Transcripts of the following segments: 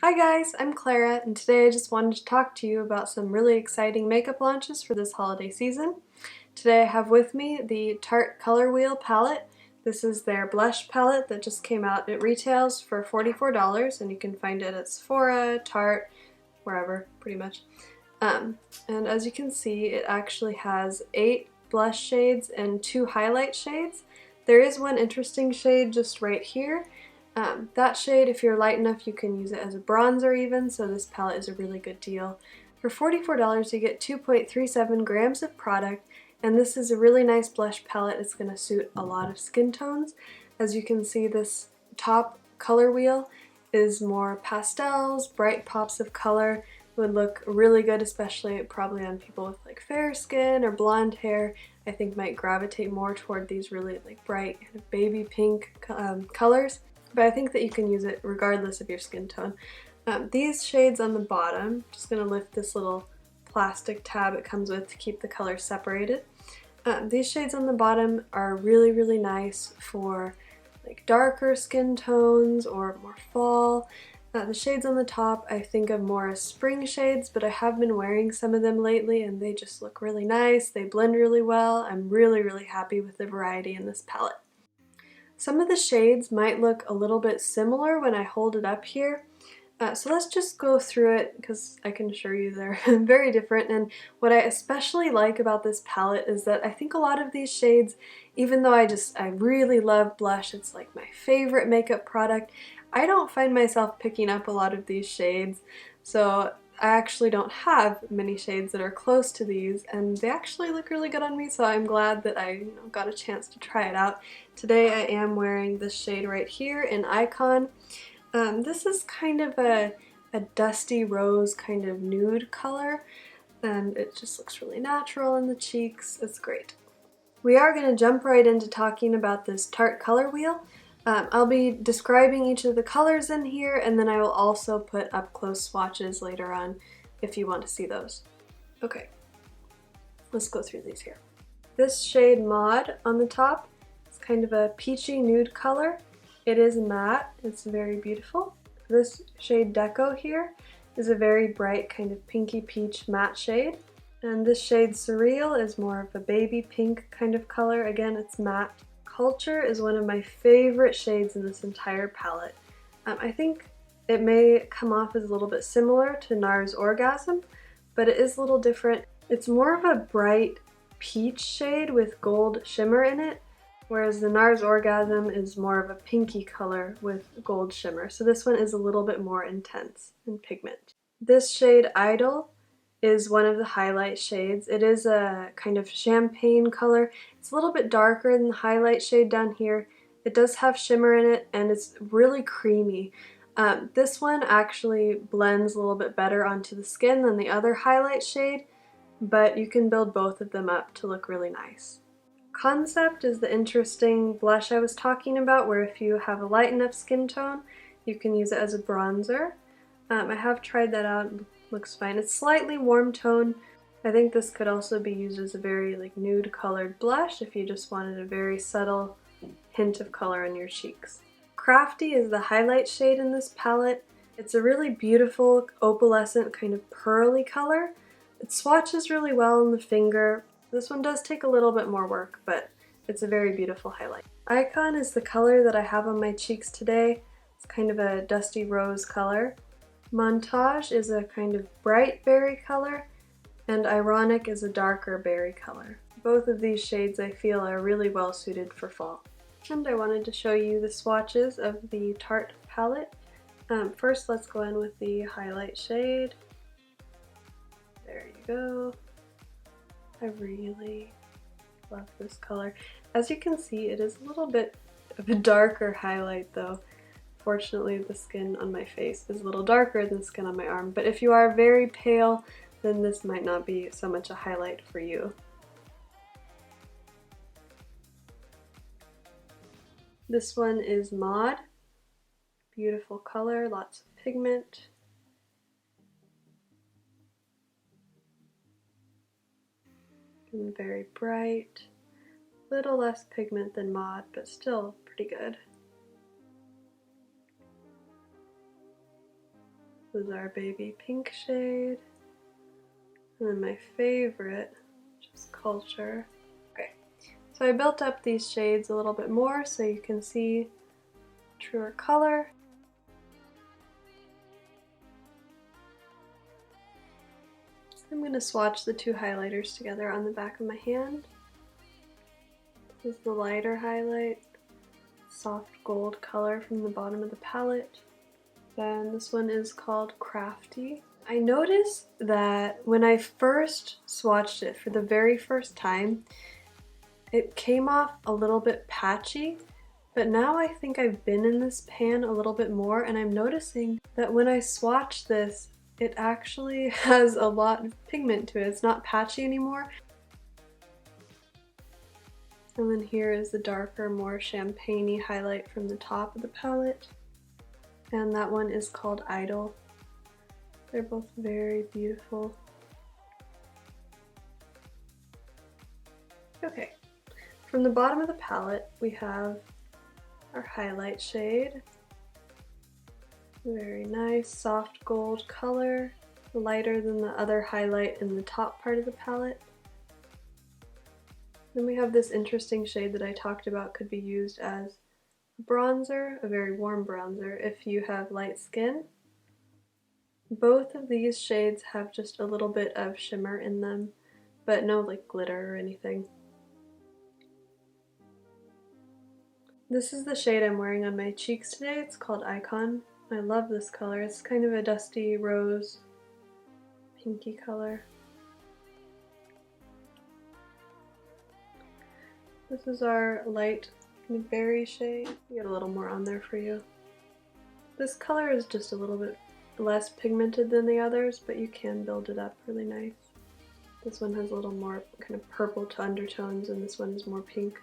Hi guys, I'm Clara, and today I just wanted to talk to you about some really exciting makeup launches for this holiday season. Today I have with me the Tarte Color Wheel palette. This is their blush palette that just came out. It retails for $44 and you can find it at Sephora, Tarte, wherever, pretty much. And as you can see, it actually has 8 blush shades and 2 highlight shades. There is one interesting shade just right here. That shade, if you're light enough, you can use it as a bronzer even, so this palette is a really good deal. For $44 you get 2.37 grams of product, and this is a really nice blush palette. It's going to suit a lot of skin tones. As you can see, this top color wheel is more pastels, bright pops of color. It would look really good, especially probably on people with like fair skin or blonde hair. I think might gravitate more toward these really like bright kind of baby pink colors. But I think that you can use it regardless of your skin tone. These shades on the bottom, I'm just going to lift this little plastic tab it comes with to keep the colors separated. These shades on the bottom are really nice for like darker skin tones or more fall. The shades on the top I think of more as spring shades, but I have been wearing some of them lately and they just look really nice. They blend really well. I'm really happy with the variety in this palette. Some of the shades might look a little bit similar when I hold it up here. So let's just go through it because I can assure you they're very different. And what I especially like about this palette is that I think a lot of these shades, even though I really love blush, it's like my favorite makeup product, I don't find myself picking up a lot of these shades. So I actually don't have many shades that are close to these, and they actually look really good on me, so I'm glad that I got a chance to try it out. Today I am wearing this shade right here in Icon. This is kind of a dusty rose kind of nude color, and it just looks really natural in the cheeks. It's great. We are going to jump right into talking about this Tarte color wheel. I'll be describing each of the colors in here, and then I will also put up close swatches later on if you want to see those. Okay, let's go through these here. This shade Maud on the top is kind of a peachy nude color. It is matte, it's very beautiful. This shade Deco here is a very bright kind of pinky peach matte shade. And this shade Surreal is more of a baby pink kind of color. Again, it's matte. Culture is one of my favorite shades in this entire palette. I think it may come off as a little bit similar to NARS Orgasm, but it is a little different. It's more of a bright peach shade with gold shimmer in it, whereas the NARS Orgasm is more of a pinky color with gold shimmer. So this one is a little bit more intense in pigment. This shade Idol is one of the highlight shades. It is a kind of champagne color. It's a little bit darker than the highlight shade down here. It does have shimmer in it and it's really creamy. This one actually blends a little bit better onto the skin than the other highlight shade, but you can build both of them up to look really nice. Concept is the interesting blush I was talking about, where if you have a light enough skin tone, you can use it as a bronzer. I have tried that out. Looks fine. It's slightly warm tone. I think this could also be used as a very like nude colored blush if you just wanted a very subtle hint of color on your cheeks. Crafty is the highlight shade in this palette. It's a really beautiful opalescent kind of pearly color. It swatches really well on the finger. This one does take a little bit more work, but it's a very beautiful highlight. Icon is the color that I have on my cheeks today. It's kind of a dusty rose color. Montage is a kind of bright berry color, and Ironic is a darker berry color. Both of these shades I feel are really well suited for fall. And I wanted to show you the swatches of the Tarte palette. First let's go in with the highlight shade. There you go. I really love this color. As you can see, it is a little bit of a darker highlight though. Fortunately, the skin on my face is a little darker than the skin on my arm, but if you are very pale, then this might not be so much a highlight for you. This one is Maud. Beautiful color, lots of pigment. And very bright. Little less pigment than Maud, but still pretty good. This is our baby pink shade. And then my favorite, which is Culture. Okay, so I built up these shades a little bit more so you can see truer color. I'm going to swatch the two highlighters together on the back of my hand. This is the lighter highlight, soft gold color from the bottom of the palette. Then this one is called Crafty. I noticed that when I first swatched it for the very first time, it came off a little bit patchy, but now I think I've been in this pan a little bit more and I'm noticing that when I swatch this, it actually has a lot of pigment to it. It's not patchy anymore. And then here is the darker, more champagne-y highlight from the top of the palette. And that one is called Idol. They're both very beautiful. Okay, from the bottom of the palette we have our highlight shade. Very nice, soft gold color, lighter than the other highlight in the top part of the palette. Then we have this interesting shade that I talked about could be used as a bronzer, a very warm bronzer, if you have light skin. Both of these shades have just a little bit of shimmer in them, but no like glitter or anything. This is the shade I'm wearing on my cheeks today. It's called Icon. I love this color. It's kind of a dusty rose, pinky color. This is our light berry shade. Get a little more on there for you. This color is just a little bit less pigmented than the others, but you can build it up really nice. This one has a little more kind of purple to undertones, and this one is more pink.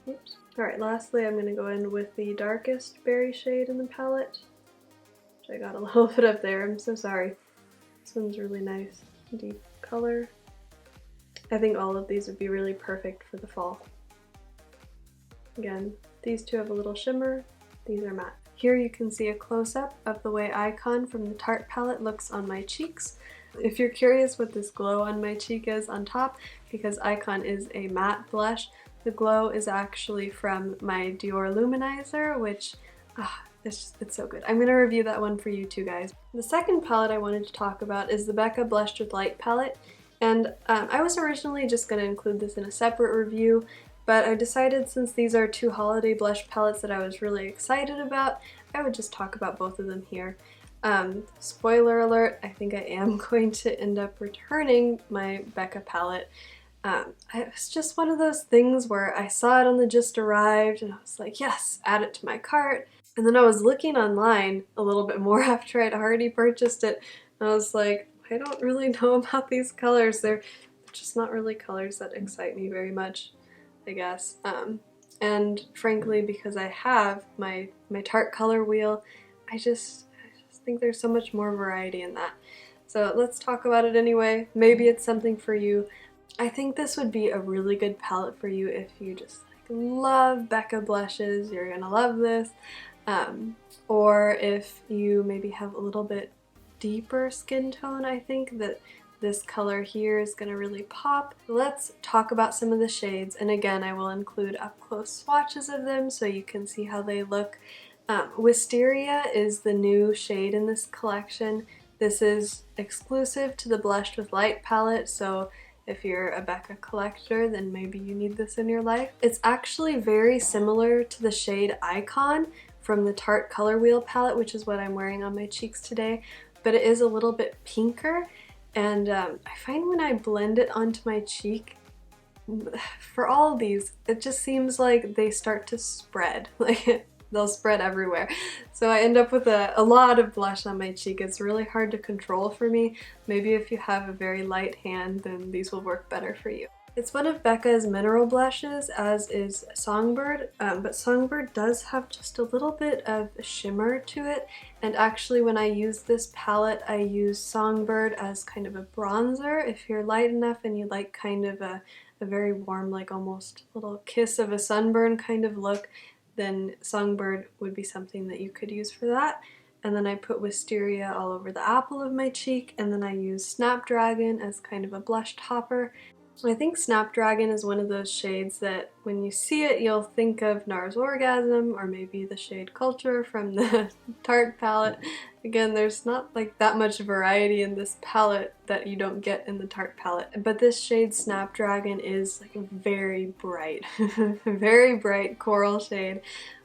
Oops. Alright, lastly I'm going to go in with the darkest berry shade in the palette, which I got a little bit up there, I'm so sorry. This one's really nice, deep color. I think all of these would be really perfect for the fall. Again, these two have a little shimmer, these are matte. Here you can see a close-up of the way Icon from the Tarte palette looks on my cheeks. If you're curious what this glow on my cheek is on top, because Icon is a matte blush, the glow is actually from my Dior Luminizer, which it's so good. I'm going to review that one for you too, guys. The second palette I wanted to talk about is the Becca Blushed with Light palette, and I was originally just going to include this in a separate review, but I decided since these are two holiday blush palettes that I was really excited about, I would just talk about both of them here. Spoiler alert, I think I am going to end up returning my Becca palette. It was just one of those things where I saw it on the Just Arrived and I was like, yes, add it to my cart. And then I was looking online a little bit more after I'd already purchased it, and I was like, I don't really know about these colors. They're just not really colors that excite me very much, I guess. And frankly, because I have my Tarte color wheel, I just think there's so much more variety in that. So let's talk about it anyway. Maybe it's something for you. I think this would be a really good palette for you if you just like love Becca blushes, you're gonna love this. Or if you maybe have a little bit deeper skin tone, I think that this color here is gonna really pop. Let's talk about some of the shades, and again I will include up close swatches of them so you can see how they look. Wisteria is the new shade in this collection. This is exclusive to the Blushed with Light palette, so if you're a Becca collector, then maybe you need this in your life. It's actually very similar to the shade Icon from the Tarte Color Wheel palette, which is what I'm wearing on my cheeks today, but it is a little bit pinker, and I find when I blend it onto my cheek, for all of these, it just seems like they start to spread. Like, they'll spread everywhere. So I end up with a lot of blush on my cheek. It's really hard to control for me. Maybe if you have a very light hand, then these will work better for you. It's one of Becca's mineral blushes, as is Songbird, but Songbird does have just a little bit of shimmer to it, and actually when I use this palette I use Songbird as kind of a bronzer. If you're light enough and you like kind of a very warm, like almost little kiss of a sunburn kind of look, then Songbird would be something that you could use for that. and then I put Wisteria all over the apple of my cheek, and then I use Snapdragon as kind of a blush topper. I think Snapdragon is one of those shades that when you see it, you'll think of NARS Orgasm or maybe the shade Culture from the Tarte palette. Again, there's not like that much variety in this palette that you don't get in the Tarte palette. But this shade Snapdragon is like a very bright, very bright coral shade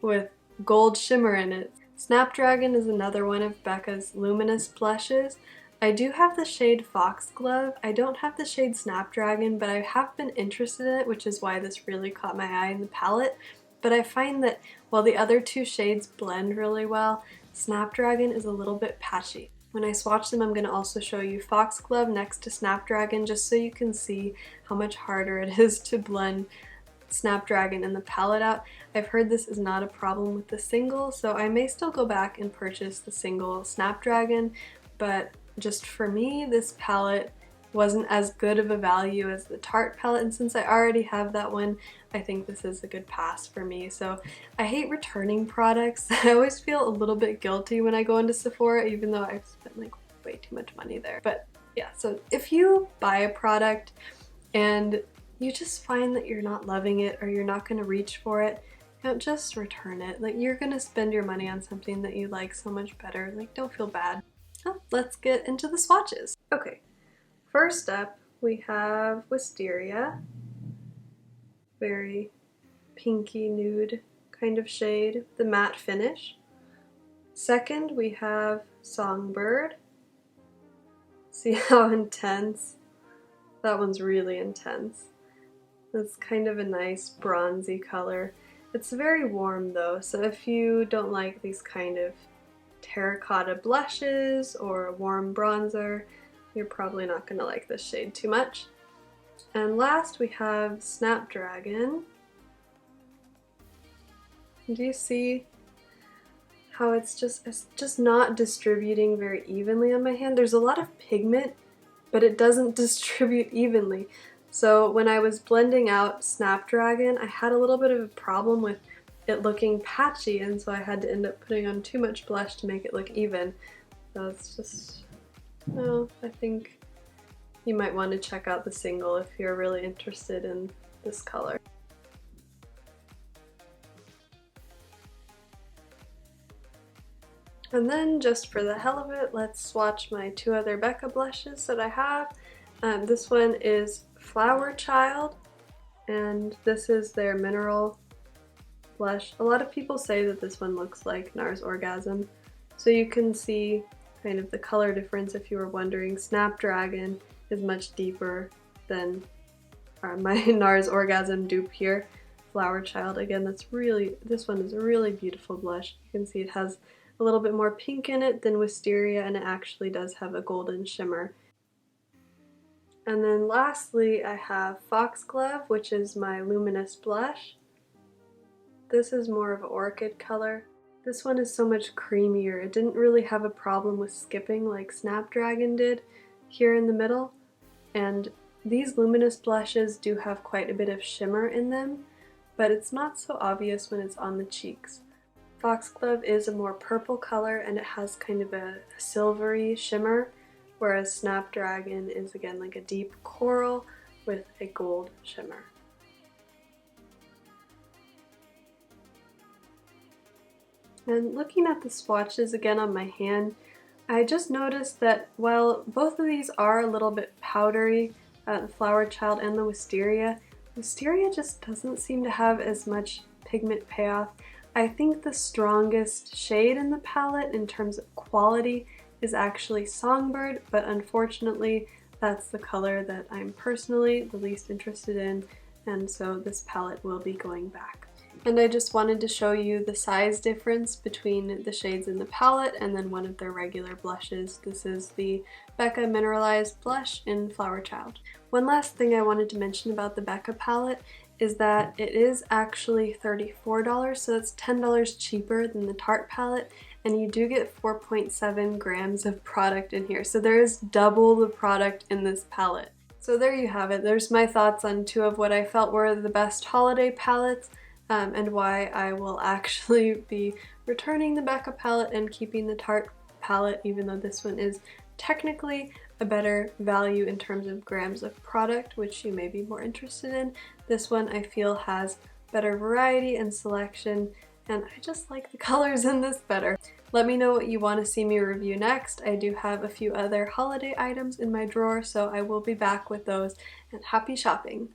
with gold shimmer in it. Snapdragon is another one of Becca's luminous blushes. I do have the shade Foxglove. I don't have the shade Snapdragon, but I have been interested in it, which is why this really caught my eye in the palette. But I find that while the other two shades blend really well, Snapdragon is a little bit patchy. When I swatch them, I'm going to also show you Foxglove next to Snapdragon, just so you can see how much harder it is to blend Snapdragon and the palette out. I've heard this is not a problem with the single, so I may still go back and purchase the single Snapdragon, but just for me, this palette wasn't as good of a value as the Tarte palette, and since I already have that one, I think this is a good pass for me. So I hate returning products. I always feel a little bit guilty when I go into Sephora, even though I've spent like way too much money there. But yeah, so if you buy a product and you just find that you're not loving it or you're not going to reach for it, don't just return it. Like, you're going to spend your money on something that you like so much better. Like, don't feel bad. Oh, let's get into the swatches. Okay, first up we have Wisteria. Very pinky nude kind of shade, the matte finish. Second we have Songbird. See how intense? That one's really intense. It's kind of a nice bronzy color. It's very warm though, so if you don't like these kind of terracotta blushes or a warm bronzer, you're probably not going to like this shade too much. And last we have Snapdragon. Do you see how it's just not distributing very evenly on my hand? There's a lot of pigment, but it doesn't distribute evenly. So when I was blending out Snapdragon, I had a little bit of a problem with it looking patchy, and so I had to end up putting on too much blush to make it look even. So it's just, oh, I think you might want to check out the single if you're really interested in this color. And then just for the hell of it, let's swatch my two other Becca blushes that I have. This one is Flower Child, and this is their mineral blush. A lot of people say that this one looks like NARS Orgasm, so you can see kind of the color difference if you were wondering. Snapdragon is much deeper than my NARS Orgasm dupe here. Flower Child, again, this one is a really beautiful blush. You can see it has a little bit more pink in it than Wisteria, and it actually does have a golden shimmer. And then lastly, I have Foxglove, which is my luminous blush. This is more of an orchid color. This one is so much creamier. It didn't really have a problem with skipping like Snapdragon did here in the middle. And these luminous blushes do have quite a bit of shimmer in them, but it's not so obvious when it's on the cheeks. Foxglove is a more purple color and it has kind of a silvery shimmer, whereas Snapdragon is again like a deep coral with a gold shimmer. And looking at the swatches again on my hand, I just noticed that while both of these are a little bit powdery, the Flower Child and the Wisteria just doesn't seem to have as much pigment payoff. I think the strongest shade in the palette in terms of quality is actually Songbird, but unfortunately that's the color that I'm personally the least interested in, and so this palette will be going back. And I just wanted to show you the size difference between the shades in the palette and then one of their regular blushes. This is the Becca Mineralized Blush in Flower Child. One last thing I wanted to mention about the Becca palette is that it is actually $34, so that's $10 cheaper than the Tarte palette, and you do get 4.7 grams of product in here. So there is double the product in this palette. So there you have it. There's my thoughts on two of what I felt were the best holiday palettes. and why I will actually be returning the Becca palette and keeping the Tarte palette, even though this one is technically a better value in terms of grams of product, which you may be more interested in. This one I feel has better variety and selection, and I just like the colors in this better. Let me know what you want to see me review next. I do have a few other holiday items in my drawer, so I will be back with those, and happy shopping!